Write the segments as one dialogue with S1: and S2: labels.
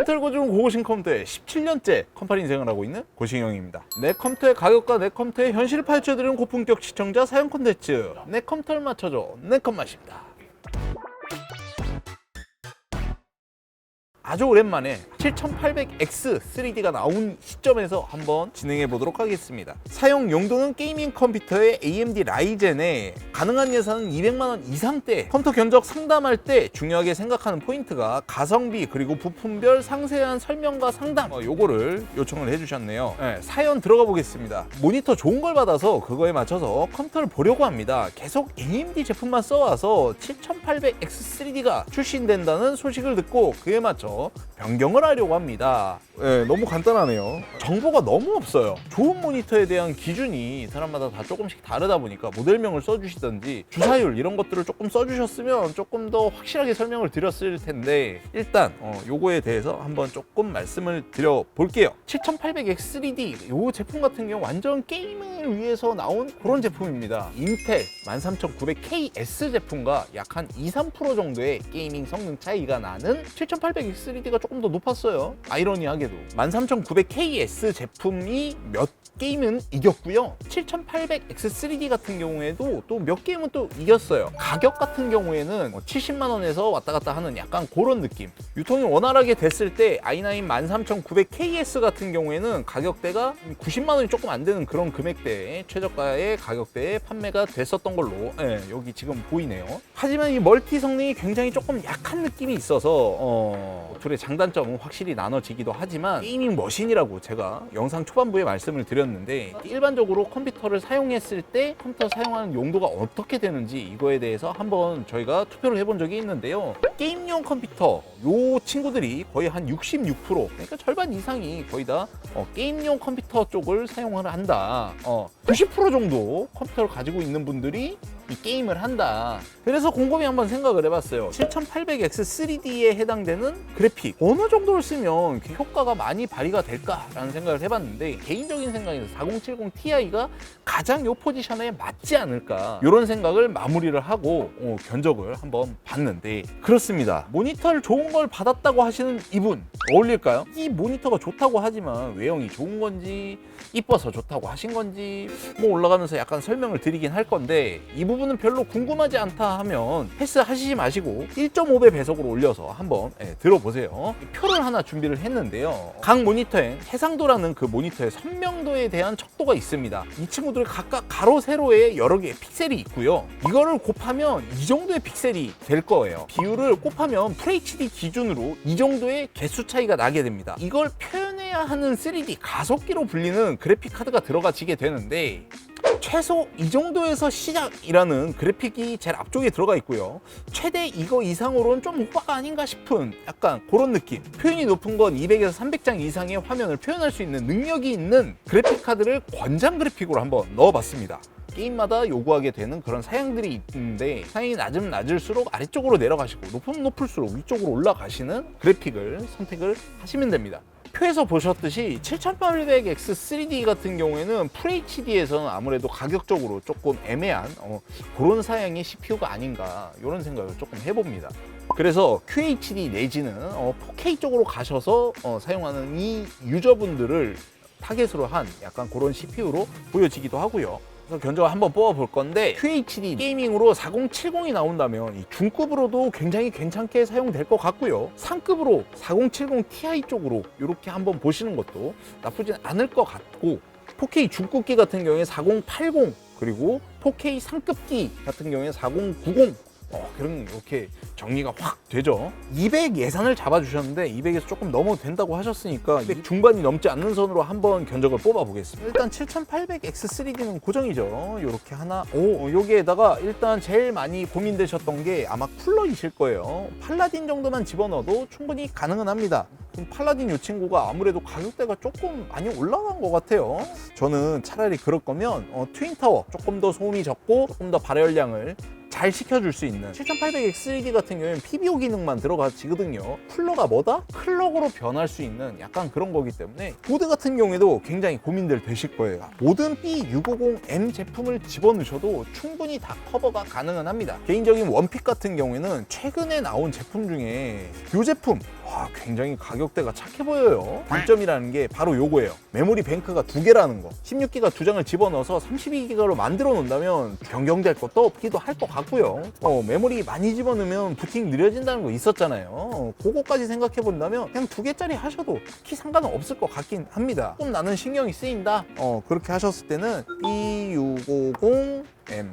S1: 컴퓨터를 고증 고고싱 컴퓨터에 17년째 컴파니 인생을 하고 있는 고싱형입니다. 내 컴퓨터의 가격과 내 컴퓨터의 현실을 파헤쳐드리는 고품격 시청자 사용 콘텐츠, 내 컴퓨터를 맞춰줘 내 컴맛입니다. 아주 오랜만에 7800X 3D가 나온 시점에서 한번 진행해 보도록 하겠습니다. 사용 용도는 게이밍 컴퓨터의 AMD 라이젠에 가능한 예산은 200만원 이상대 컴퓨터 견적 상담할 때 중요하게 생각하는 포인트가 가성비 그리고 부품별 상세한 설명과 상담 요거를 요청을 해주셨네요. 사연 들어가 보겠습니다. 모니터 좋은 걸 받아서 그거에 맞춰서 컴퓨터를 보려고 합니다. 계속 AMD 제품만 써와서 7800X 3D가 출시된다는 소식을 듣고 그에 맞춰 변경을 하려고 합니다. 너무 간단하네요. 정보가 너무 없어요. 좋은 모니터에 대한 기준이 사람마다 다 조금씩 다르다 보니까 모델명을 써주시던지 주사율 이런 것들을 조금 써주셨으면 조금 더 확실하게 설명을 드렸을 텐데 일단 요거에 대해서 한번 조금 말씀을 드려볼게요. 7800X 3D 요 제품 같은 경우 완전 게이밍을 위해서 나온 그런 제품입니다. 인텔 13900KS 제품과 약 한 2-3% 정도의 게이밍 성능 차이가 나는 7800X 3D가 조금 더 높았어요. 아이러니하게도 13900KS 제품이 몇 게임은 이겼고요. 7800X 3D 같은 경우에도 또 몇 게임은 또 이겼어요. 가격 같은 경우에는 70만원에서 왔다 갔다 하는 약간 그런 느낌. 유통이 원활하게 됐을 때 i9 13900KS 같은 경우에는 가격대가 90만원이 조금 안 되는 그런 금액대에 최저가의 가격대에 판매가 됐었던 걸로 여기 지금 보이네요. 하지만 이 멀티 성능이 굉장히 조금 약한 느낌이 있어서 둘의 장단점은 확실히 나눠지기도 하지만 게이밍 머신이라고 제가 영상 초반부에 말씀을 드렸는데 일반적으로 컴퓨터를 사용했을 때 컴퓨터 사용하는 용도가 어떻게 되는지 이거에 대해서 한번 저희가 투표를 해본 적이 있는데요. 게임용 컴퓨터 요 친구들이 거의 한 66% 그러니까 절반 이상이 거의 다 게임용 컴퓨터 쪽을 사용을 한다. 90% 정도 컴퓨터를 가지고 있는 분들이 이 게임을 한다. 그래서 곰곰이 한번 생각을 해봤어요. 7800X 3D에 해당되는 그래픽 어느 정도를 쓰면 효과가 많이 발휘가 될까라는 생각을 해봤는데 개인적인 생각에서 4070 Ti가 가장 요 포지션에 맞지 않을까 이런 생각을 마무리를 하고 견적을 한번 봤는데 그렇습니다. 모니터를 좋은 걸 받았다고 하시는 이분 어울릴까요? 이 모니터가 좋다고 하지만 외형이 좋은 건지 이뻐서 좋다고 하신 건지 올라가면서 약간 설명을 드리긴 할 건데 이 부분은 별로 궁금하지 않다 하면 패스하시지 마시고 1.5배 배속으로 올려서 한번 들어보세요. 표를 하나 준비를 했는데요. 각 모니터엔 해상도라는 그 모니터의 선명도에 대한 척도가 있습니다. 이 친구들이 각각 가로 세로에 여러 개의 픽셀이 있고요. 이거를 곱하면 이 정도의 픽셀이 될 거예요. 비율을 곱하면 FHD 기준으로 이 정도의 개수 차이가 나게 됩니다. 이걸 표현해야 하는 3D 가속기로 불리는 그래픽 카드가 들어가지게 되는데 최소 이 정도에서 시작이라는 그래픽이 제일 앞쪽에 들어가 있고요. 최대 이거 이상으로는 좀 오바가 아닌가 싶은 약간 그런 느낌. 표현이 높은 건 200에서 300장 이상의 화면을 표현할 수 있는 능력이 있는 그래픽 카드를 권장 그래픽으로 한번 넣어봤습니다. 게임마다 요구하게 되는 그런 사양들이 있는데 사양이 낮으면 낮을수록 아래쪽으로 내려가시고 높으면 높을수록 위쪽으로 올라가시는 그래픽을 선택을 하시면 됩니다. 표에서 보셨듯이 7800X 3D 같은 경우에는 FHD에서는 아무래도 가격적으로 조금 애매한 그런 사양의 CPU가 아닌가 이런 생각을 조금 해봅니다. 그래서 QHD 내지는 4K 쪽으로 가셔서 사용하는 이 유저분들을 타겟으로 한 약간 그런 CPU로 보여지기도 하고요. 그래서 견적을 한번 뽑아볼 건데 QHD 게이밍으로 4070이 나온다면 이 중급으로도 굉장히 괜찮게 사용될 것 같고요. 상급으로 4070 Ti 쪽으로 이렇게 한번 보시는 것도 나쁘진 않을 것 같고 4K 중급기 같은 경우에 4080 그리고 4K 상급기 같은 경우에 4090 그런 이렇게 정리가 확 되죠. 200 예산을 잡아주셨는데 200에서 조금 넘어도 된다고 하셨으니까 200 중반이 넘지 않는 선으로 한번 견적을 뽑아보겠습니다. 일단 7800X 3D는 고정이죠. 이렇게 하나. 여기에다가 일단 제일 많이 고민되셨던 게 아마 쿨러이실 거예요. 팔라딘 정도만 집어넣어도 충분히 가능은 합니다. 팔라딘 이 친구가 아무래도 가격대가 조금 많이 올라간 것 같아요. 저는 차라리 그럴 거면 트윈타워 조금 더 소음이 적고 조금 더 발열량을 잘 시켜줄 수 있는 7800X 3D 같은 경우에는 PBO 기능만 들어가지거든요. 쿨러가 뭐다? 클럭으로 변할 수 있는 약간 그런 거기 때문에 보드 같은 경우에도 굉장히 고민들 되실 거예요. 모든 B650M 제품을 집어넣으셔도 충분히 다 커버가 가능은 합니다. 개인적인 원픽 같은 경우에는 최근에 나온 제품 중에 이 제품 굉장히 가격대가 착해 보여요. 단점이라는 게 바로 요거예요. 메모리 뱅크가 2개라는 거. 16기가 2장을 집어넣어서 32기가로 만들어 놓는다면 변경될 것도 없기도 할 것 같고요. 메모리 많이 집어넣으면 부팅 느려진다는 거 있었잖아요. 그거까지 생각해 본다면 그냥 2개짜리 하셔도 특히 상관은 없을 것 같긴 합니다. 좀 나는 신경이 쓰인다. 그렇게 하셨을 때는 B650M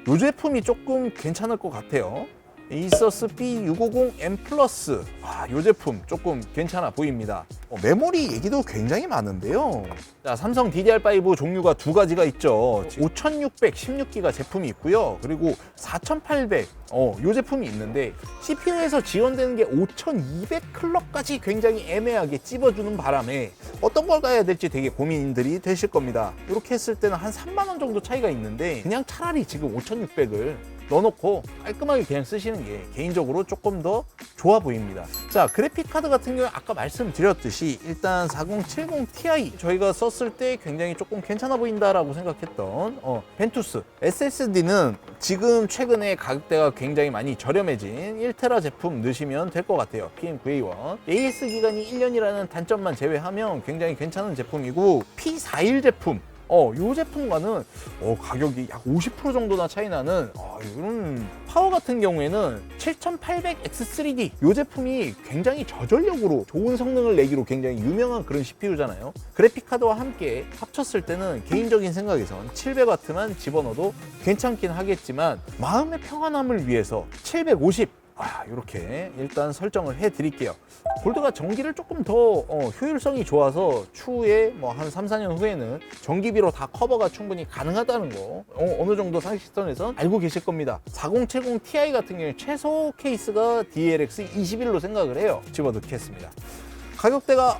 S1: 요 제품이 조금 괜찮을 것 같아요. 에이서스 B650M 플러스 이 제품 조금 괜찮아 보입니다. 메모리 얘기도 굉장히 많은데요. 자, 삼성 DDR5 종류가 2가지가 있죠. 5600 16기가 제품이 있고요. 그리고 4800 이 제품이 있는데 CPU에서 지원되는 게 5200 클럭까지 굉장히 애매하게 찝어주는 바람에 어떤 걸 가야 될지 되게 고민들이 되실 겁니다. 이렇게 했을 때는 한 3만 원 정도 차이가 있는데 그냥 차라리 지금 5600을 넣어놓고 깔끔하게 그냥 쓰시는 게 개인적으로 조금 더 좋아 보입니다. 자, 그래픽 카드 같은 경우에 아까 말씀드렸듯이 일단 4070 Ti 저희가 썼을 때 굉장히 조금 괜찮아 보인다라고 생각했던 벤투스 SSD는 지금 최근에 가격대가 굉장히 많이 저렴해진 1테라 제품 넣으시면 될 것 같아요. PM9A1 AS 기간이 1년이라는 단점만 제외하면 굉장히 괜찮은 제품이고 P41 제품 이 제품과는 가격이 약 50% 정도나 차이 나는 이런 파워 같은 경우에는 7800X3D 이 제품이 굉장히 저전력으로 좋은 성능을 내기로 굉장히 유명한 그런 CPU잖아요. 그래픽카드와 함께 합쳤을 때는 개인적인 생각에선 700W만 집어넣어도 괜찮긴 하겠지만 마음의 평안함을 위해서 750 이렇게 일단 설정을 해 드릴게요. 골드가 전기를 조금 더 효율성이 좋아서 추후에 뭐 한 3, 4년 후에는 전기비로 다 커버가 충분히 가능하다는 거 어느 정도 상식선에선 알고 계실 겁니다. 4070 Ti 같은 경우에 최소 케이스가 DLX 21로 생각을 해요. 집어넣겠습니다. 가격대가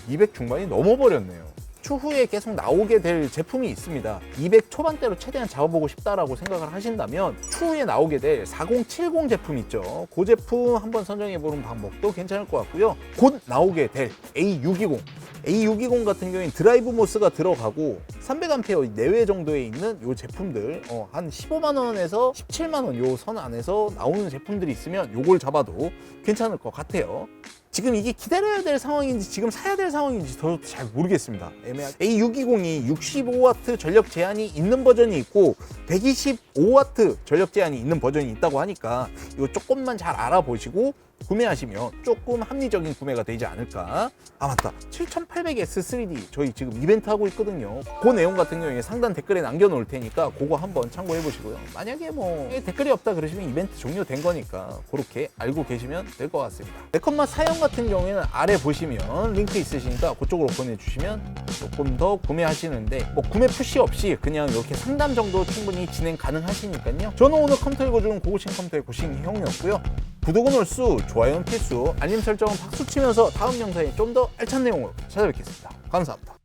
S1: 200 중반이 넘어버렸네요. 추후에 계속 나오게 될 제품이 있습니다. 200 초반대로 최대한 잡아보고 싶다라고 생각을 하신다면 추후에 나오게 될 4070 제품 있죠. 그 제품 한번 선정해보는 방법도 괜찮을 것 같고요. 곧 나오게 될 A620 같은 경우에는 드라이브 모스가 들어가고 300A 내외 정도에 있는 이 제품들 한 15만 원에서 17만 원 요 선 안에서 나오는 제품들이 있으면 요걸 잡아도 괜찮을 것 같아요. 지금 이게 기다려야 될 상황인지 지금 사야 될 상황인지 저도 잘 모르겠습니다. A620이 65W 전력 제한이 있는 버전이 있고 125W 전력 제한이 있는 버전이 있다고 하니까 이거 조금만 잘 알아보시고 구매하시면 조금 합리적인 구매가 되지 않을까. 맞다, 7800S3D 저희 지금 이벤트 하고 있거든요. 그 내용 같은 경우에 상단 댓글에 남겨놓을 테니까 그거 한번 참고해 보시고요. 만약에 뭐 댓글이 없다 그러시면 이벤트 종료된 거니까 그렇게 알고 계시면 될 것 같습니다. 네컷맛 사용 같은 경우에는 아래 보시면 링크 있으시니까 그쪽으로 보내주시면 조금 더 구매하시는데 뭐 구매 푸시 없이 그냥 이렇게 상담 정도 충분히 진행 가능하시니까요. 저는 오늘 컴퓨터 읽어주는 고고싱 컴퓨터의 고싱 형이었고요. 구독은 올수, 좋아요는 필수, 알림 설정은 박수 치면서 다음 영상에 좀 더 알찬 내용으로 찾아뵙겠습니다. 감사합니다.